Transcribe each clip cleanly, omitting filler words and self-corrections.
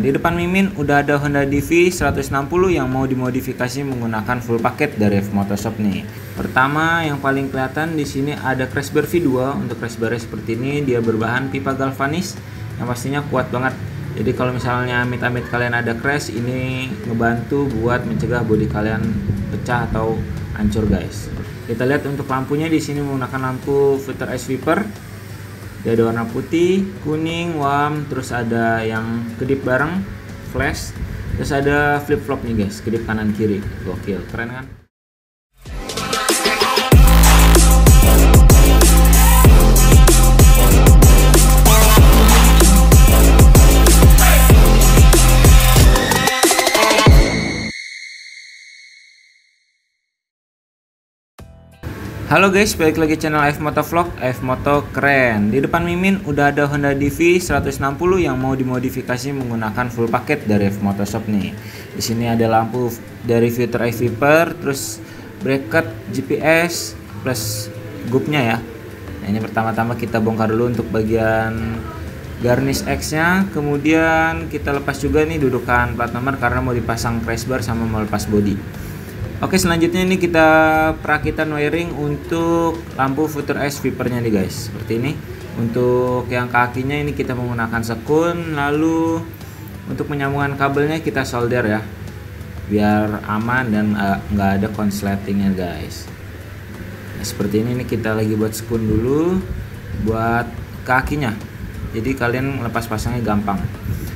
Di depan Mimin udah ada Honda DV 160 yang mau dimodifikasi menggunakan full paket dari F-Motoshop nih. Pertama yang paling kelihatan di sini ada crash bar V2. Untuk crash bar seperti ini dia berbahan pipa galvanis yang pastinya kuat banget. Jadi kalau misalnya amit-amit kalian ada crash, ini ngebantu buat mencegah bodi kalian pecah atau hancur guys. Kita lihat untuk lampunya di sini menggunakan lampu filter ice viper. Dia ada warna putih, kuning, warm, terus ada yang kedip bareng, flash, terus ada flip flop nih guys, kedip kanan kiri, gokil, keren kan? Halo guys, balik lagi channel AF Moto Vlog, AF Moto keren. Di depan Mimin udah ada Honda DV 160 yang mau dimodifikasi menggunakan full paket dari F-Motoshop nih. Di sini ada lampu dari filter ice viper, terus bracket, GPS, plus gupnya ya. Nah, ini pertama-tama kita bongkar dulu untuk bagian garnish X-nya, kemudian kita lepas juga nih dudukan plat nomor karena mau dipasang crash bar sama melepas bodi. Oke, selanjutnya ini kita perakitan wiring untuk lampu filter ice vipernya nih guys, seperti ini. Untuk yang kakinya ini kita menggunakan sekun, lalu untuk penyambungan kabelnya kita solder ya, biar aman dan nggak ada konsletingnya guys. Nah, seperti ini kita lagi buat sekun dulu buat kakinya, jadi kalian lepas pasangnya gampang.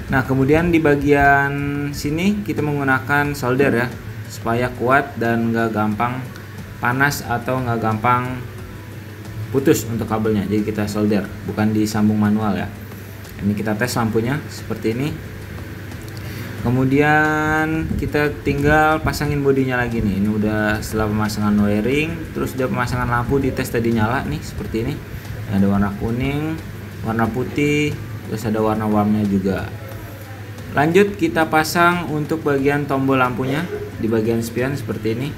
Nah, kemudian di bagian sini kita menggunakan solder ya, supaya kuat dan nggak gampang panas atau nggak gampang putus untuk kabelnya. Jadi kita solder, bukan disambung manual ya. Ini kita tes lampunya seperti ini. Kemudian kita tinggal pasangin bodinya lagi nih. Ini udah setelah pemasangan wiring, terus udah pemasangan lampu, dites tadi nyala nih seperti ini. Ada warna kuning, warna putih, terus ada warna warmnya juga. Lanjut kita pasang untuk bagian tombol lampunya di bagian spion seperti ini.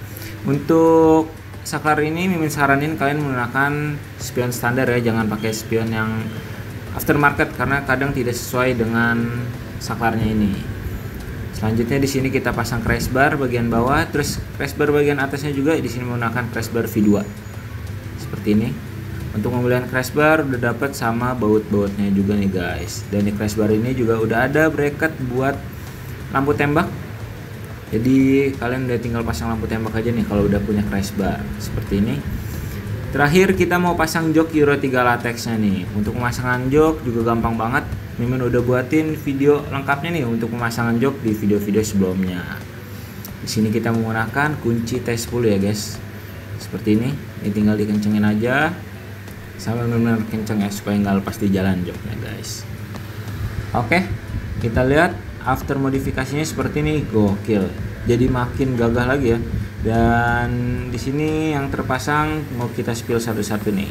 Untuk saklar ini Mimin saranin kalian menggunakan spion standar ya, jangan pakai spion yang aftermarket karena kadang tidak sesuai dengan saklarnya ini. Selanjutnya di sini kita pasang crash bar bagian bawah, terus crash bar bagian atasnya juga di sini menggunakan crash bar V2 seperti ini. Untuk pembelian crash bar udah dapat sama baut-bautnya juga nih guys. Dan di crash bar ini juga udah ada bracket buat lampu tembak. Jadi kalian udah tinggal pasang lampu tembak aja nih kalau udah punya crash bar seperti ini. Terakhir kita mau pasang jok Euro 3 latexnya nih. Untuk pemasangan jok juga gampang banget. Mimin udah buatin video lengkapnya nih untuk pemasangan jok di video-video sebelumnya. Di sini kita menggunakan kunci T10 ya guys. Seperti ini. Ini tinggal dikencengin aja sampai benar-benar kenceng ya, supaya nggak lepas di jalan joknya guys. Oke, kita lihat after modifikasinya seperti ini, gokil. Jadi makin gagah lagi ya. Dan di sini yang terpasang mau kita spill satu-satu nih.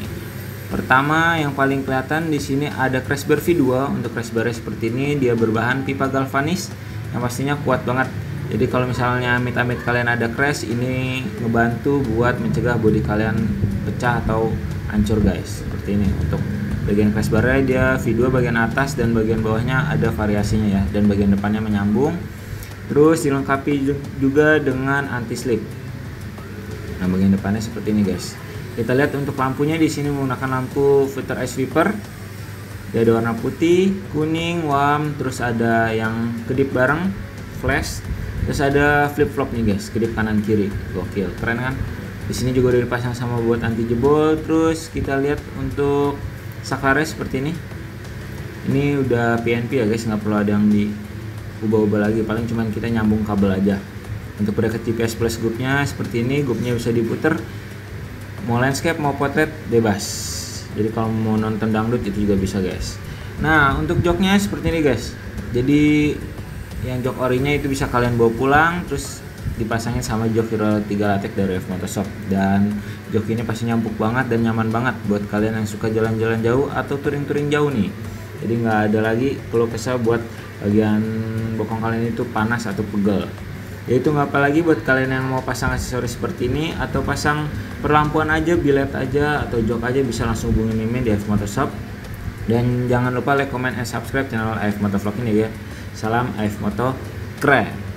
Pertama yang paling kelihatan di sini ada crash bar V2. Untuk crash bar seperti ini dia berbahan pipa galvanis yang pastinya kuat banget. Jadi kalau misalnya amit-amit kalian ada crash, ini ngebantu buat mencegah bodi kalian pecah atau hancur guys. Seperti ini. Untuk bagian crash barnya dia V2 bagian atas dan bagian bawahnya ada variasinya ya, dan bagian depannya menyambung. Terus dilengkapi juga dengan anti slip. Nah, bagian depannya seperti ini guys. Kita lihat untuk lampunya di sini menggunakan lampu filter ice viper. Dia ada warna putih, kuning, warm, terus ada yang kedip bareng, flash, terus ada flip flop nih guys, kedip kanan kiri, gokil, keren kan? Di sini juga udah dipasang sama buat anti jebol. Terus kita lihat untuk saklarnya seperti ini. Ini udah PNP ya guys, nggak perlu ada yang diubah-ubah lagi, paling cuman kita nyambung kabel aja. Untuk bracket GPS plus groupnya seperti ini, groupnya bisa diputer, mau landscape mau potret bebas. Jadi kalau mau nonton dangdut itu juga bisa guys. Nah, untuk joknya seperti ini guys. Jadi yang jok orinya itu bisa kalian bawa pulang, terus dipasangin sama jok Euro 3 latex dari F-Motoshop. Dan jok ini pasti nyampuk banget dan nyaman banget buat kalian yang suka jalan-jalan jauh atau touring-touring jauh nih. Jadi nggak ada lagi keluh kesah buat bagian bokong kalian itu panas atau pegel. Yaitu nggak apalagi buat kalian yang mau pasang aksesoris seperti ini atau pasang perlampuan aja, bilet aja atau jok aja, bisa langsung hubungi Mimin di AF Motoshop. Dan jangan lupa like, comment, and subscribe channel AF Motovlog ini ya, Salam AF Moto keren.